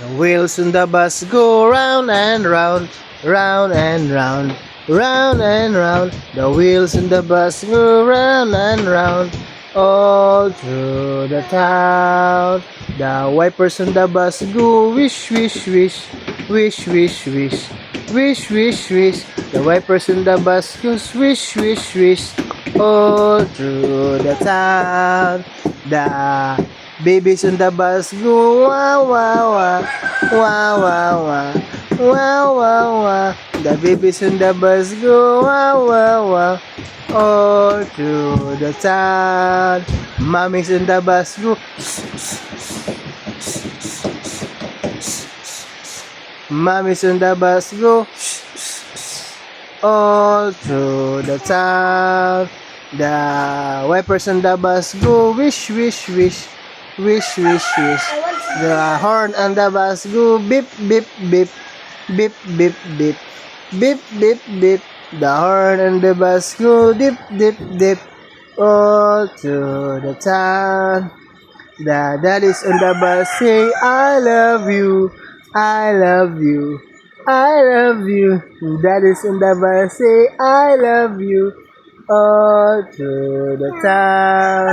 The wheels on the bus go round and round, round and round, round and round. The wheels on the bus go round and round, all through the town. The wipers on the bus go wish, wish, wish, wish, wish, wish, wish, wish, wish. The wipers on the bus go swish, swish, swish, all through the town. The babies on the bus go wah, wah, wah, wah, wah, wah, wah, wah, wah. The babies on the bus go wah, wah, wah, all through the town. Mommies on the bus go. Mommies on the bus go. All through the town. The wipers on the bus go wish, wish, wish, wish, wish, wish. The horn on the bus go beep, beep, beep, beep, beep, beep, beep, beep, beep. The horn on the bus go dip, dip, dip, all through the town. The daddies on the bus say, I love you, I love you, I love you. Daddies on the bus say, I love you, all through the town,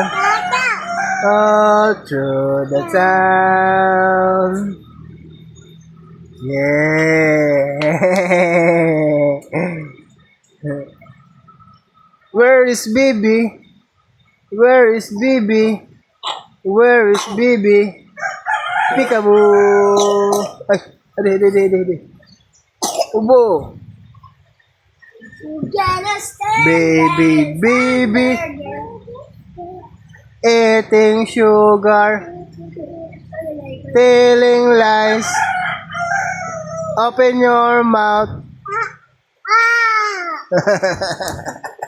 all through the town. Yeah. Where is Bibi? Where is Bibi? Where is Bibi? Peekaboo! Ay, ade. Ubo! Baby, eating sugar, telling lies. Open your mouth.